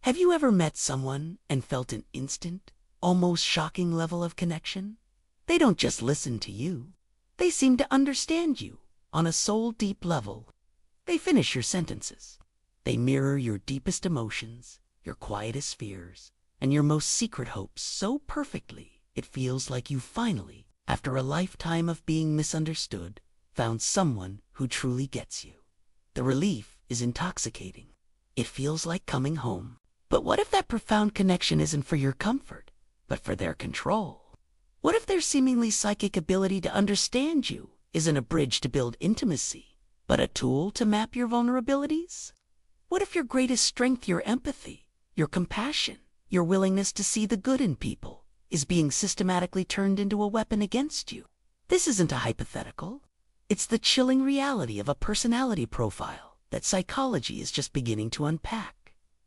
Have you ever met someone and felt an instant, almost shocking level of connection? They don't just listen to you. They seem to understand you on a soul-deep level. They finish your sentences. They mirror your deepest emotions, your quietest fears, and your most secret hopes so perfectly it feels like you finally, after a lifetime of being misunderstood, found someone who truly gets you. The relief is intoxicating. It feels like coming home. But what if that profound connection isn't for your comfort, but for their control? What if their seemingly psychic ability to understand you isn't a bridge to build intimacy, but a tool to map your vulnerabilities? What if your greatest strength, your empathy, your compassion, your willingness to see the good in people, is being systematically turned into a weapon against you? This isn't a hypothetical. It's the chilling reality of a personality profile that psychology is just beginning to unpack.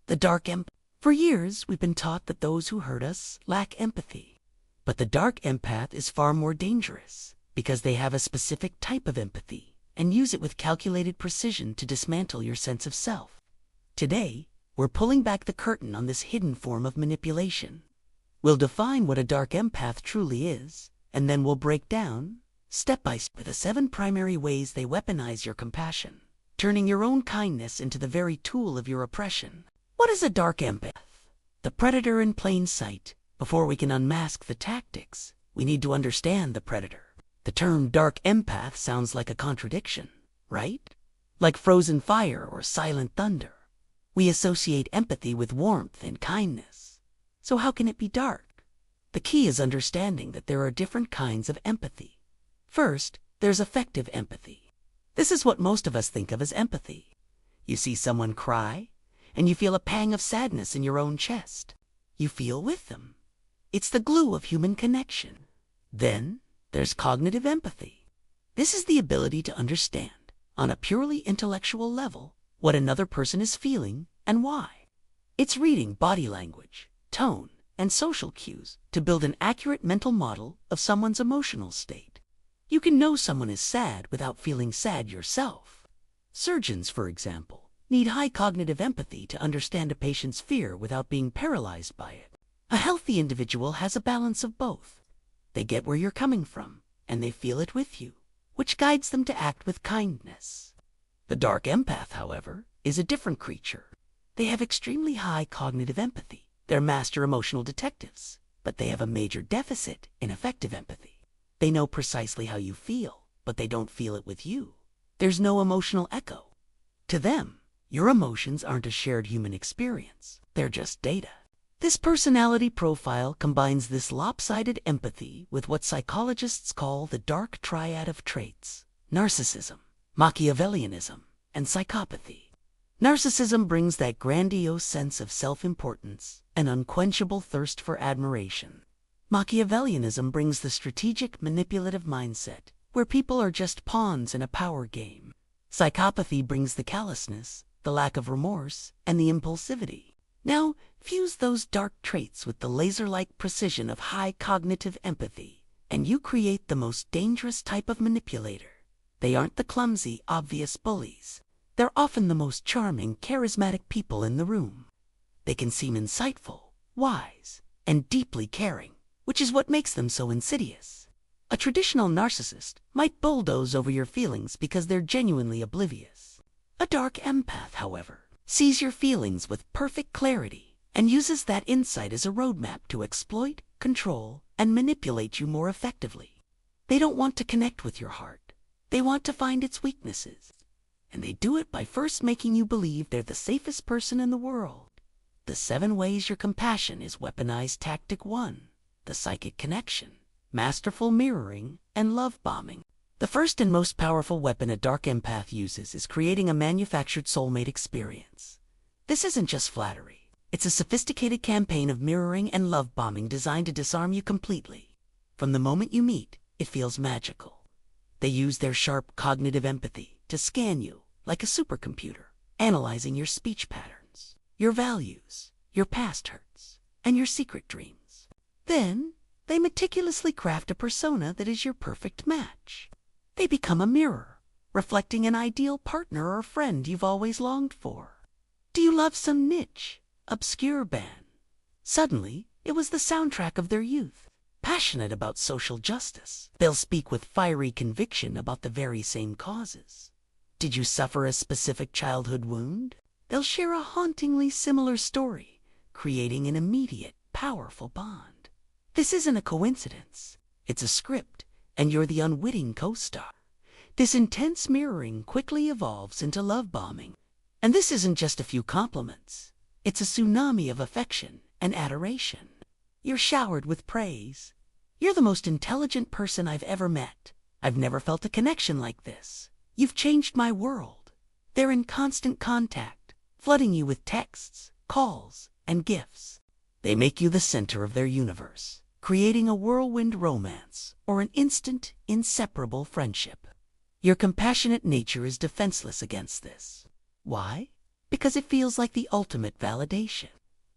The dark empath. For years, we've been taught that those who hurt us lack empathy. But the dark empath is far more dangerous because they have a specific type of empathy and use it with calculated precision to dismantle your sense of self. Today, we're pulling back the curtain on this hidden form of manipulation. We'll define what a dark empath truly is, and then we'll break down, step by step, the 7 primary ways they weaponize your compassion, turning your own kindness into the very tool of your oppression. What is a dark empath? The predator in plain sight. Before we can unmask the tactics, we need to understand the predator. The term dark empath sounds like a contradiction, right? Like frozen fire or silent thunder. We associate empathy with warmth and kindness. So how can it be dark? The key is understanding that there are different kinds of empathy. First, there's affective empathy. This is what most of us think of as empathy. You see someone cry, and you feel a pang of sadness in your own chest. You feel with them. It's the glue of human connection. Then there's cognitive empathy. This is the ability to understand, on a purely intellectual level, what another person is feeling and why. It's reading body language, tone, and social cues to build an accurate mental model of someone's emotional state. You can know someone is sad without feeling sad yourself. Surgeons, for example, need high cognitive empathy to understand a patient's fear without being paralyzed by it. A healthy individual has a balance of both. They get where you're coming from, and they feel it with you, which guides them to act with kindness. The dark empath, however, is a different creature. They have extremely high cognitive empathy. They're master emotional detectives, but they have a major deficit in affective empathy. They know precisely how you feel, but they don't feel it with you. There's no emotional echo. To them, your emotions aren't a shared human experience. They're just data. This personality profile combines this lopsided empathy with what psychologists call the dark triad of traits: narcissism, Machiavellianism, and psychopathy. Narcissism brings that grandiose sense of self-importance, an unquenchable thirst for admiration. Machiavellianism brings the strategic, manipulative mindset, where people are just pawns in a power game. Psychopathy brings the callousness, the lack of remorse, and the impulsivity. Now, fuse those dark traits with the laser-like precision of high cognitive empathy, and you create the most dangerous type of manipulator. They aren't the clumsy, obvious bullies. They're often the most charming, charismatic people in the room. They can seem insightful, wise, and deeply caring, which is what makes them so insidious. A traditional narcissist might bulldoze over your feelings because they're genuinely oblivious. A dark empath, however, sees your feelings with perfect clarity and uses that insight as a roadmap to exploit, control, and manipulate you more effectively. They don't want to connect with your heart. They want to find its weaknesses. And they do it by first making you believe they're the safest person in the world. The 7 ways your compassion is weaponized. Tactic 1, the psychic connection, masterful mirroring, and love bombing. The first and most powerful weapon a dark empath uses is creating a manufactured soulmate experience. This isn't just flattery. It's a sophisticated campaign of mirroring and love bombing designed to disarm you completely. From the moment you meet, it feels magical. They use their sharp cognitive empathy to scan you like a supercomputer, analyzing your speech patterns, your values, your past hurts, and your secret dreams. Then, they meticulously craft a persona that is your perfect match. They become a mirror, reflecting an ideal partner or friend you've always longed for. Do you love some niche, obscure band. Suddenly, it was the soundtrack of their youth. Passionate about social justice, they'll speak with fiery conviction about the very same causes. Did you suffer a specific childhood wound? They'll share a hauntingly similar story, creating an immediate, powerful bond. This isn't a coincidence. It's a script, and you're the unwitting co-star. This intense mirroring quickly evolves into love bombing. And this isn't just a few compliments. It's a tsunami of affection and adoration. You're showered with praise. You're the most intelligent person I've ever met. I've never felt a connection like this. You've changed my world. They're in constant contact, flooding you with texts, calls, and gifts. They make you the center of their universe, creating a whirlwind romance or an instant, inseparable friendship. Your compassionate nature is defenseless against this. Why? Because it feels like the ultimate validation.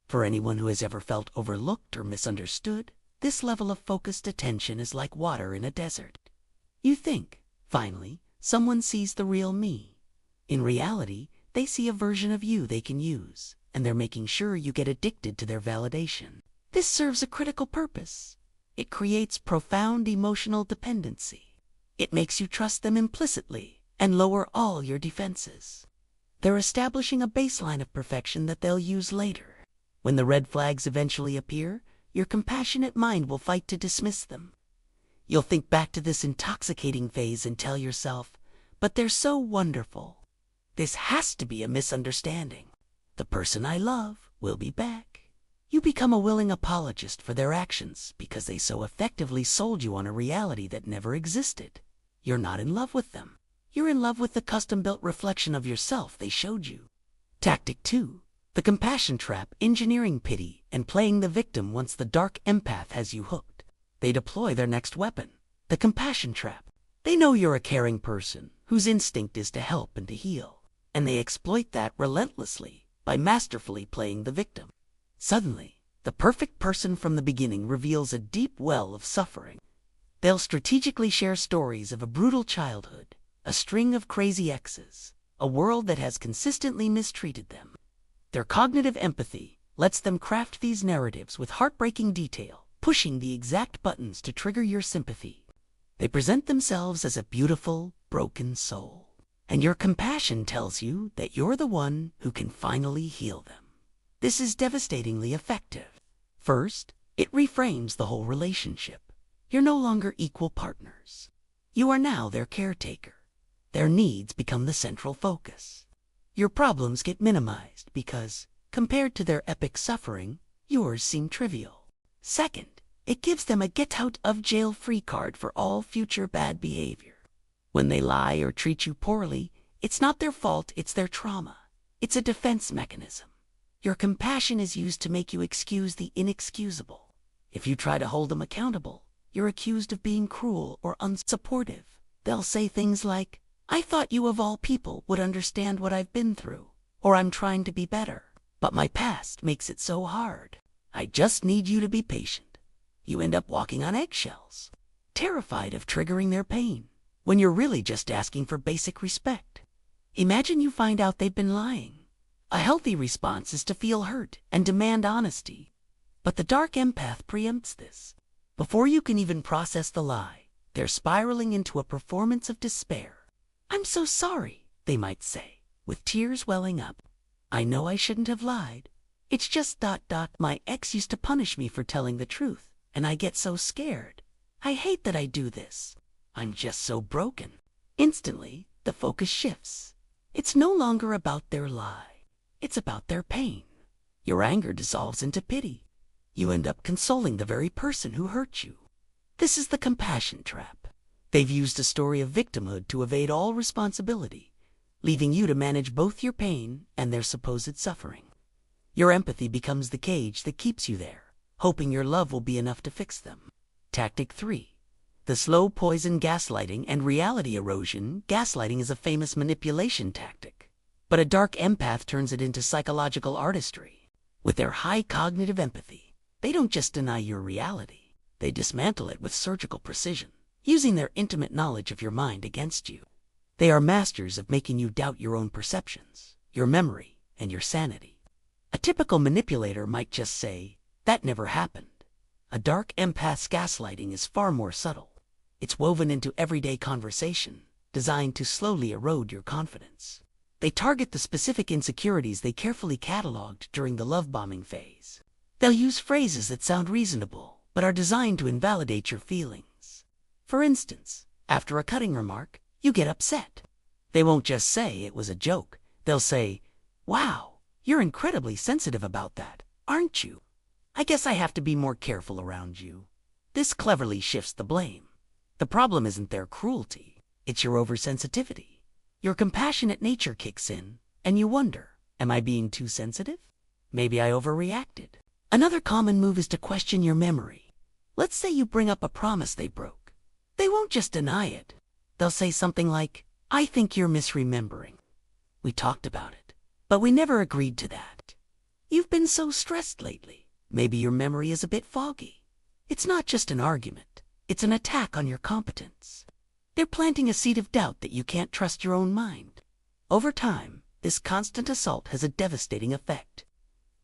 For anyone who has ever felt overlooked or misunderstood, this level of focused attention is like water in a desert. You think, finally, someone sees the real me. In reality, they see a version of you they can use, and they're making sure you get addicted to their validation. This serves a critical purpose. It creates profound emotional dependency. It makes you trust them implicitly and lower all your defenses. They're establishing a baseline of perfection that they'll use later. When the red flags eventually appear, your compassionate mind will fight to dismiss them. You'll think back to this intoxicating phase and tell yourself, but they're so wonderful. This has to be a misunderstanding. The person I love will be back. You become a willing apologist for their actions because they so effectively sold you on a reality that never existed. You're not in love with them. You're in love with the custom-built reflection of yourself they showed you. Tactic 2. The compassion trap, engineering pity, and playing the victim once the dark empath has you hooked. They deploy their next weapon, the compassion trap. They know you're a caring person whose instinct is to help and to heal, and they exploit that relentlessly by masterfully playing the victim. Suddenly, the perfect person from the beginning reveals a deep well of suffering. They'll strategically share stories of a brutal childhood, a string of crazy exes, a world that has consistently mistreated them. Their cognitive empathy lets them craft these narratives with heartbreaking detail, pushing the exact buttons to trigger your sympathy. They present themselves as a beautiful, broken soul, and your compassion tells you that you're the one who can finally heal them. This is devastatingly effective. First, it reframes the whole relationship. You're no longer equal partners. You are now their caretaker. Their needs become the central focus. Your problems get minimized because, compared to their epic suffering, yours seem trivial. Second, it gives them a get-out-of-jail-free card for all future bad behavior. When they lie or treat you poorly, it's not their fault, it's their trauma. It's a defense mechanism. Your compassion is used to make you excuse the inexcusable. If you try to hold them accountable, you're accused of being cruel or unsupportive. They'll say things like, "I thought you of all people would understand what I've been through," or "I'm trying to be better, but my past makes it so hard. I just need you to be patient." You end up walking on eggshells, terrified of triggering their pain, when you're really just asking for basic respect. Imagine you find out they've been lying. A healthy response is to feel hurt and demand honesty. But the dark empath preempts this. Before you can even process the lie, they're spiraling into a performance of despair. "I'm so sorry," they might say, with tears welling up. "I know I shouldn't have lied. It's just ... my ex used to punish me for telling the truth, and I get so scared. I hate that I do this. I'm just so broken." Instantly, the focus shifts. It's no longer about their lie. It's about their pain. Your anger dissolves into pity. You end up consoling the very person who hurt you. This is the compassion trap. They've used a story of victimhood to evade all responsibility, leaving you to manage both your pain and their supposed suffering. Your empathy becomes the cage that keeps you there, hoping your love will be enough to fix them. Tactic 3. The slow poison gaslighting and reality erosion. Gaslighting is a famous manipulation tactic, but a dark empath turns it into psychological artistry. With their high cognitive empathy, they don't just deny your reality, they dismantle it with surgical precision, using their intimate knowledge of your mind against you. They are masters of making you doubt your own perceptions, your memory, and your sanity. A typical manipulator might just say, "That never happened." A dark empath's gaslighting is far more subtle. It's woven into everyday conversation, designed to slowly erode your confidence. They target the specific insecurities they carefully cataloged during the love bombing phase. They'll use phrases that sound reasonable, but are designed to invalidate your feelings. For instance, after a cutting remark, you get upset. They won't just say it was a joke. They'll say, "Wow, you're incredibly sensitive about that, aren't you? I guess I have to be more careful around you." This cleverly shifts the blame. The problem isn't their cruelty, it's your oversensitivity. Your compassionate nature kicks in, and you wonder, am I being too sensitive? Maybe I overreacted. Another common move is to question your memory. Let's say you bring up a promise they broke. They won't just deny it. They'll say something like, "I think you're misremembering. We talked about it, but we never agreed to that. You've been so stressed lately. Maybe your memory is a bit foggy." It's not just an argument. It's an attack on your competence. They're planting a seed of doubt that you can't trust your own mind. Over time, this constant assault has a devastating effect.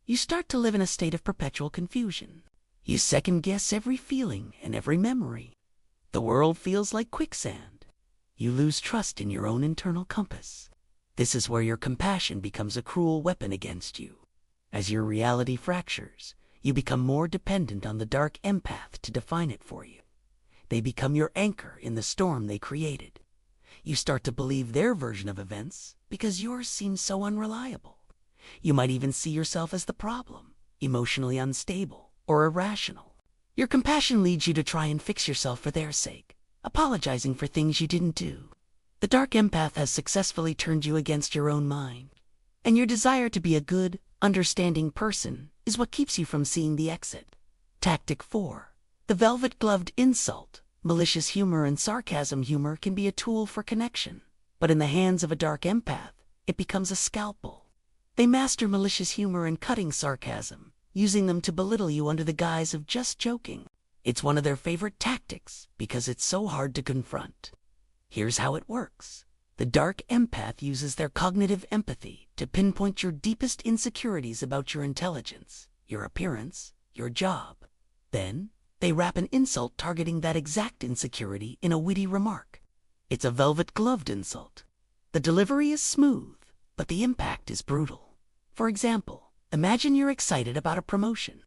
You start to live in a state of perpetual confusion. You second-guess every feeling and every memory. The world feels like quicksand. You lose trust in your own internal compass. This is where your compassion becomes a cruel weapon against you. As your reality fractures, you become more dependent on the dark empath to define it for you. They become your anchor in the storm they created. You start to believe their version of events because yours seems so unreliable. You might even see yourself as the problem, emotionally unstable or irrational. Your compassion leads you to try and fix yourself for their sake, apologizing for things you didn't do. The dark empath has successfully turned you against your own mind, and your desire to be a good, understanding person is what keeps you from seeing the exit. Tactic 4. The velvet-gloved insult. Malicious humor and sarcasm humor can be a tool for connection, but in the hands of a dark empath, it becomes a scalpel. They master malicious humor and cutting sarcasm, using them to belittle you under the guise of just joking. It's one of their favorite tactics because it's so hard to confront. Here's how it works. The dark empath uses their cognitive empathy to pinpoint your deepest insecurities about your intelligence, your appearance, your job. Then, they wrap an insult targeting that exact insecurity in a witty remark. It's a velvet-gloved insult. The delivery is smooth, but the impact is brutal. For example, imagine you're excited about a promotion.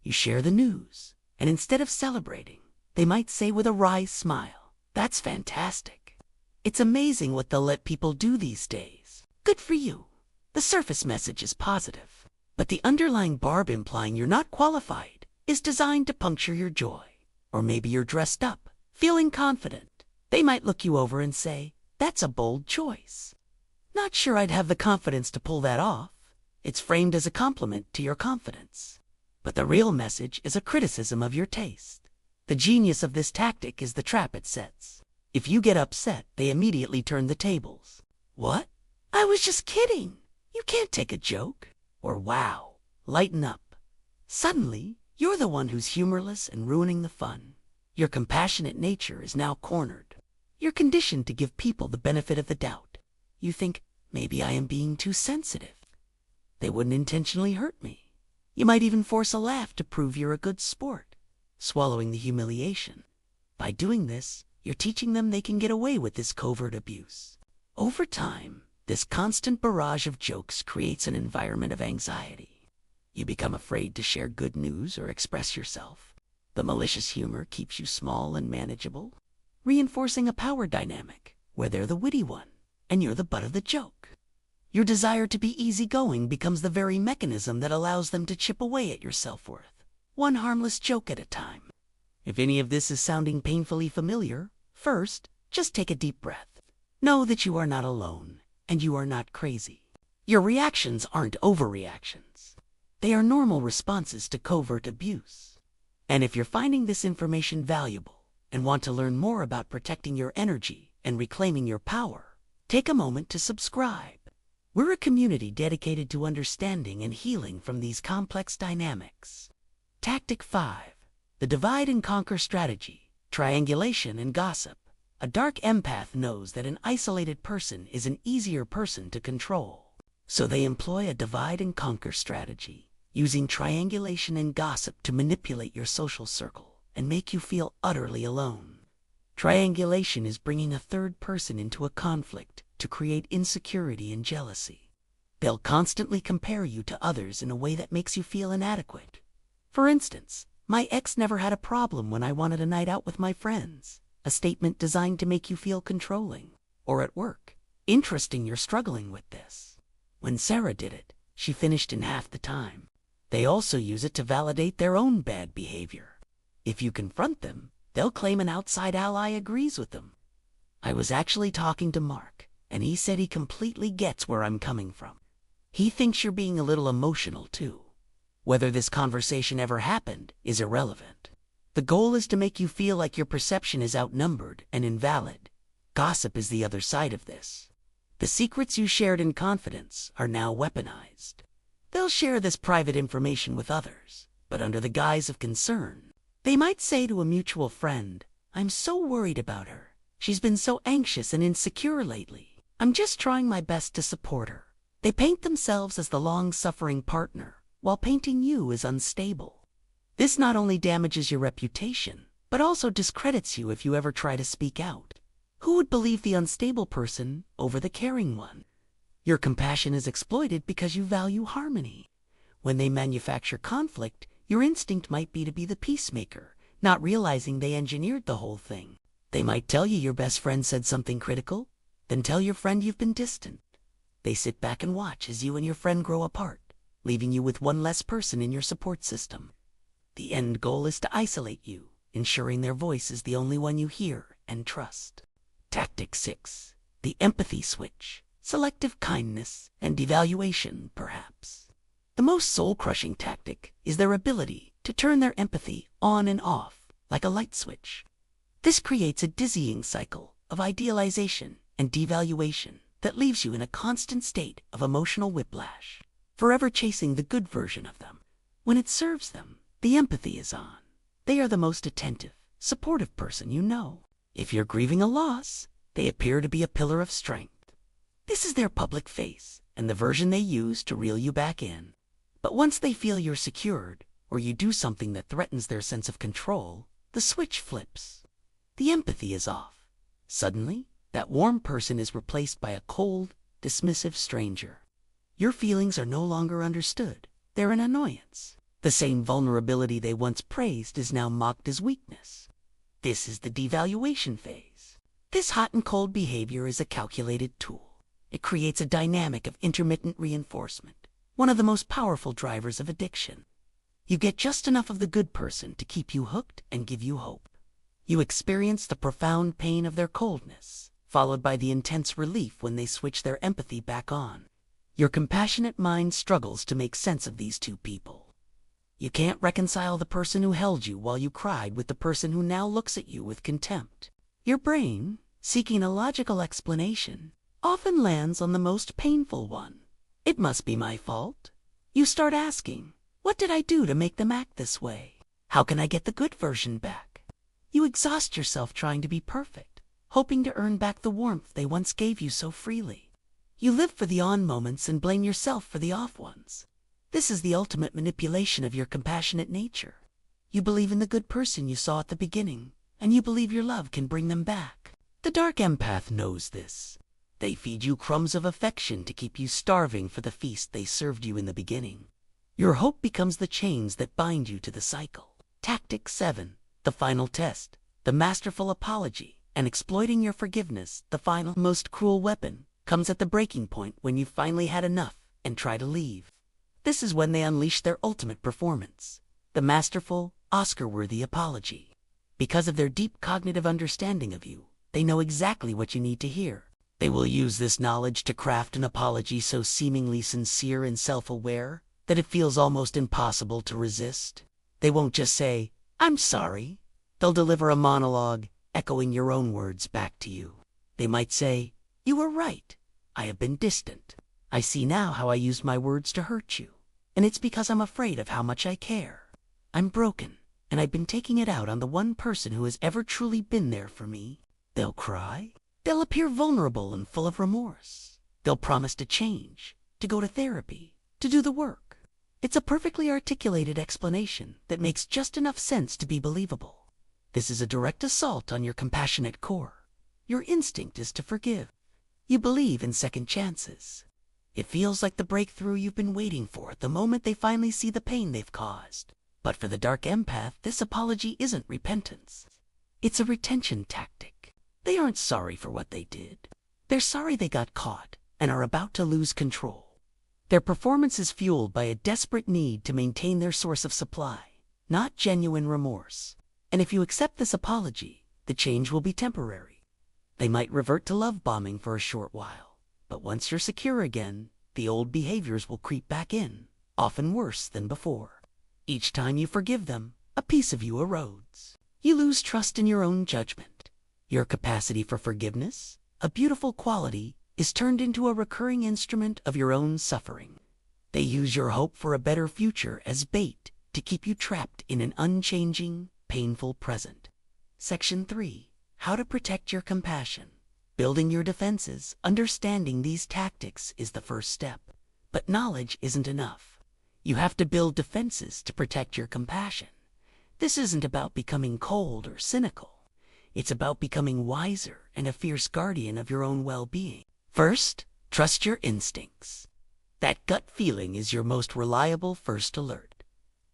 You share the news, and instead of celebrating, they might say with a wry smile, "That's fantastic. It's amazing what they'll let people do these days. Good for you." The surface message is positive, but the underlying barb implying you're not qualified is designed to puncture your joy. Or maybe you're dressed up, feeling confident. They might look you over and say, "That's a bold choice. Not sure I'd have the confidence to pull that off." It's framed as a compliment to your confidence. But the real message is a criticism of your taste. The genius of this tactic is the trap it sets. If you get upset, they immediately turn the tables. "What? I was just kidding. You can't take a joke." Or, "Wow, lighten up." Suddenly, you're the one who's humorless and ruining the fun. Your compassionate nature is now cornered. You're conditioned to give people the benefit of the doubt. You think, maybe I am being too sensitive. They wouldn't intentionally hurt me. You might even force a laugh to prove you're a good sport, swallowing the humiliation. By doing this, you're teaching them they can get away with this covert abuse. Over time, this constant barrage of jokes creates an environment of anxiety. You become afraid to share good news or express yourself. The malicious humor keeps you small and manageable, reinforcing a power dynamic where they're the witty one and you're the butt of the joke. Your desire to be easygoing becomes the very mechanism that allows them to chip away at your self-worth, one harmless joke at a time. If any of this is sounding painfully familiar, first, just take a deep breath. Know that you are not alone, and you are not crazy. Your reactions aren't overreactions. They are normal responses to covert abuse. And if you're finding this information valuable and want to learn more about protecting your energy and reclaiming your power, take a moment to subscribe. We're a community dedicated to understanding and healing from these complex dynamics. Tactic 5. The divide and conquer strategy, triangulation and gossip. A dark empath knows that an isolated person is an easier person to control. So they employ a divide and conquer strategy, using triangulation and gossip to manipulate your social circle and make you feel utterly alone. Triangulation is bringing a third person into a conflict to create insecurity and jealousy. They'll constantly compare you to others in a way that makes you feel inadequate. For instance, my ex never had a problem when I wanted a night out with my friends, a statement designed to make you feel controlling. Or at work, interesting you're struggling with this. When Sarah did it, she finished in half the time. They also use it to validate their own bad behavior. If you confront them, they'll claim an outside ally agrees with them. I was actually talking to Mark, and he said he completely gets where I'm coming from. He thinks you're being a little emotional too. Whether this conversation ever happened is irrelevant. The goal is to make you feel like your perception is outnumbered and invalid. Gossip is the other side of this. The secrets you shared in confidence are now weaponized. They'll share this private information with others, but under the guise of concern. They might say to a mutual friend, "I'm so worried about her. She's been so anxious and insecure lately. I'm just trying my best to support her." They paint themselves as the long-suffering partner, while painting you as unstable. This not only damages your reputation, but also discredits you if you ever try to speak out. Who would believe the unstable person over the caring one? Your compassion is exploited because you value harmony. When they manufacture conflict, your instinct might be to be the peacemaker, not realizing they engineered the whole thing. They might tell you your best friend said something critical, then tell your friend you've been distant. They sit back and watch as you and your friend grow apart, leaving you with one less person in your support system. The end goal is to isolate you, ensuring their voice is the only one you hear and trust. Tactic 6. The empathy switch. Selective kindness and devaluation, perhaps. The most soul-crushing tactic is their ability to turn their empathy on and off like a light switch. This creates a dizzying cycle of idealization and devaluation that leaves you in a constant state of emotional whiplash, forever chasing the good version of them. When it serves them, the empathy is on. They are the most attentive, supportive person you know. If you're grieving a loss, they appear to be a pillar of strength. This is their public face and the version they use to reel you back in. But once they feel you're secured, or you do something that threatens their sense of control, the switch flips. The empathy is off. Suddenly, that warm person is replaced by a cold, dismissive stranger. Your feelings are no longer understood. They're an annoyance. The same vulnerability they once praised is now mocked as weakness. This is the devaluation phase. This hot and cold behavior is a calculated tool. It creates a dynamic of intermittent reinforcement, one of the most powerful drivers of addiction. You get just enough of the good person to keep you hooked and give you hope. You experience the profound pain of their coldness, followed by the intense relief when they switch their empathy back on. Your compassionate mind struggles to make sense of these two people. You can't reconcile the person who held you while you cried with the person who now looks at you with contempt. Your brain, seeking a logical explanation, often lands on the most painful one. It must be my fault. You start asking, what did I do to make them act this way? How can I get the good version back? You exhaust yourself trying to be perfect, hoping to earn back the warmth they once gave you so freely. You live for the on moments and blame yourself for the off ones. This is the ultimate manipulation of your compassionate nature. You believe in the good person you saw at the beginning, and you believe your love can bring them back. The dark empath knows this. They feed you crumbs of affection to keep you starving for the feast they served you in the beginning. Your hope becomes the chains that bind you to the cycle. Tactic 7. The final test. The masterful apology and exploiting your forgiveness, the final, most cruel weapon, comes at the breaking point when you've finally had enough and try to leave. This is when they unleash their ultimate performance, the masterful, Oscar-worthy apology. Because of their deep cognitive understanding of you, they know exactly what you need to hear. They will use this knowledge to craft an apology so seemingly sincere and self-aware that it feels almost impossible to resist. They won't just say, "I'm sorry." They'll deliver a monologue, echoing your own words back to you. They might say, "You were right. I have been distant. I see now how I used my words to hurt you. And it's because I'm afraid of how much I care. I'm broken, and I've been taking it out on the one person who has ever truly been there for me." They'll cry. They'll appear vulnerable and full of remorse. They'll promise to change, to go to therapy, to do the work. It's a perfectly articulated explanation that makes just enough sense to be believable. This is a direct assault on your compassionate core. Your instinct is to forgive. You believe in second chances. It feels like the breakthrough you've been waiting for the moment they finally see the pain they've caused. But for the dark empath, this apology isn't repentance. It's a retention tactic. They aren't sorry for what they did. They're sorry they got caught and are about to lose control. Their performance is fueled by a desperate need to maintain their source of supply, not genuine remorse. And if you accept this apology, the change will be temporary. They might revert to love bombing for a short while, but once you're secure again, the old behaviors will creep back in, often worse than before. Each time you forgive them, a piece of you erodes. You lose trust in your own judgment. Your capacity for forgiveness, a beautiful quality, is turned into a recurring instrument of your own suffering. They use your hope for a better future as bait to keep you trapped in an unchanging, painful present. Section 3. How to protect your compassion. Building your defenses, understanding these tactics is the first step. But knowledge isn't enough. You have to build defenses to protect your compassion. This isn't about becoming cold or cynical. It's about becoming wiser and a fierce guardian of your own well-being. First, trust your instincts. That gut feeling is your most reliable first alert.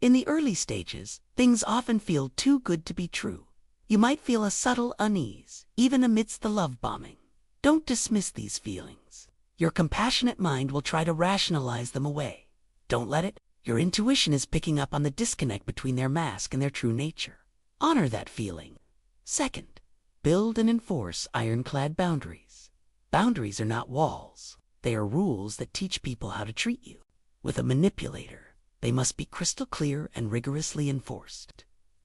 In the early stages, things often feel too good to be true. You might feel a subtle unease, even amidst the love bombing. Don't dismiss these feelings. Your compassionate mind will try to rationalize them away. Don't let it. Your intuition is picking up on the disconnect between their mask and their true nature. Honor that feeling. Second, build and enforce ironclad boundaries. Boundaries are not walls. They are rules that teach people how to treat you. With a manipulator, they must be crystal clear and rigorously enforced.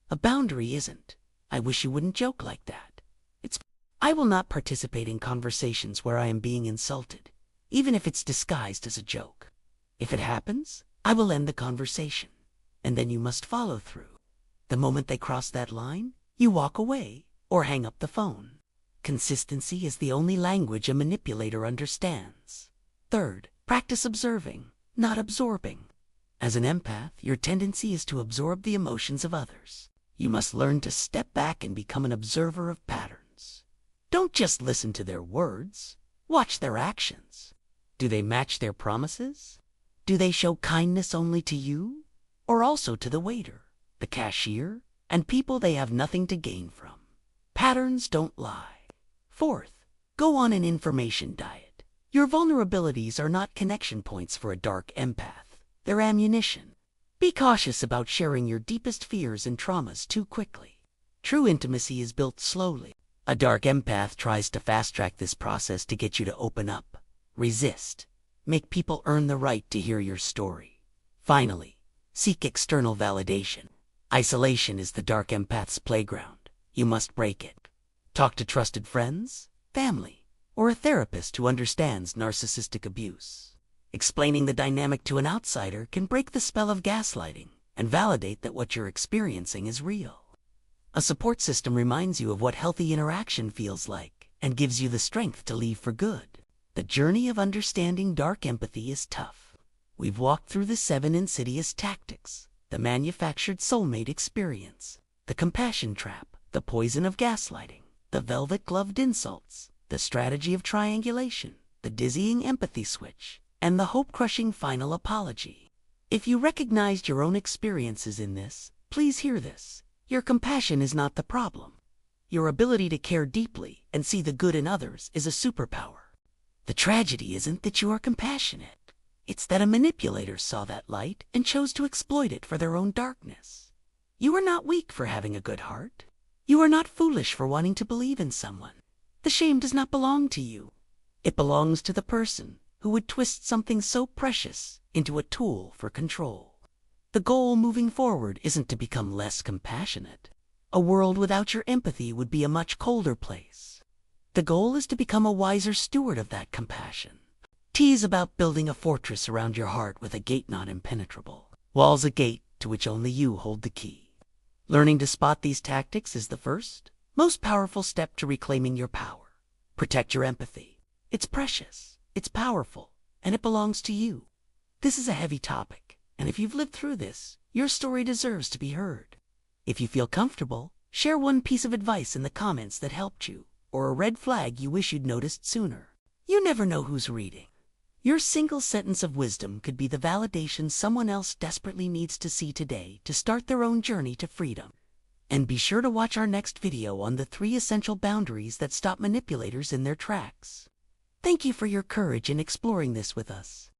A boundary isn't, "I wish you wouldn't joke like that." It's, "I will not participate in conversations where I am being insulted, even if it's disguised as a joke. If it happens, I will end the conversation." And then you must follow through. The moment they cross that line, you walk away or hang up the phone. Consistency is the only language a manipulator understands. Third, practice observing, not absorbing. As an empath, your tendency is to absorb the emotions of others. You must learn to step back and become an observer of patterns. Don't just listen to their words. Watch their actions. Do they match their promises? Do they show kindness only to you, or also to the waiter, the cashier, and people they have nothing to gain from? Patterns don't lie. Fourth, go on an information diet. Your vulnerabilities are not connection points for a dark empath. They're ammunition. Be cautious about sharing your deepest fears and traumas too quickly. True intimacy is built slowly. A dark empath tries to fast-track this process to get you to open up. Resist. Make people earn the right to hear your story. Finally, seek external validation. Isolation is the dark empath's playground. You must break it. Talk to trusted friends, family, or a therapist who understands narcissistic abuse. Explaining the dynamic to an outsider can break the spell of gaslighting and validate that what you're experiencing is real. A support system reminds you of what healthy interaction feels like and gives you the strength to leave for good. The journey of understanding dark empathy is tough. We've walked through the 7 insidious tactics, the manufactured soulmate experience, the compassion trap, the poison of gaslighting, the velvet-gloved insults, the strategy of triangulation, the dizzying empathy switch, and the hope-crushing final apology. If you recognized your own experiences in this, please hear this. Your compassion is not the problem. Your ability to care deeply and see the good in others is a superpower. The tragedy isn't that you are compassionate. It's that a manipulator saw that light and chose to exploit it for their own darkness. You are not weak for having a good heart. You are not foolish for wanting to believe in someone. The shame does not belong to you. It belongs to the person who would twist something so precious into a tool for control. The goal moving forward isn't to become less compassionate. A world without your empathy would be a much colder place. The goal is to become a wiser steward of that compassion. T is about building a fortress around your heart with a gate not impenetrable. Walls a gate to which only you hold the key. Learning to spot these tactics is the first, most powerful step to reclaiming your power. Protect your empathy. It's precious. It's powerful. and it belongs to you. This is a heavy topic, and if you've lived through this, your story deserves to be heard. If you feel comfortable, share one piece of advice in the comments that helped you, or a red flag you wish you'd noticed sooner. You never know who's reading. Your single sentence of wisdom could be the validation someone else desperately needs to see today to start their own journey to freedom. And be sure to watch our next video on the 3 essential boundaries that stop manipulators in their tracks. Thank you for your courage in exploring this with us.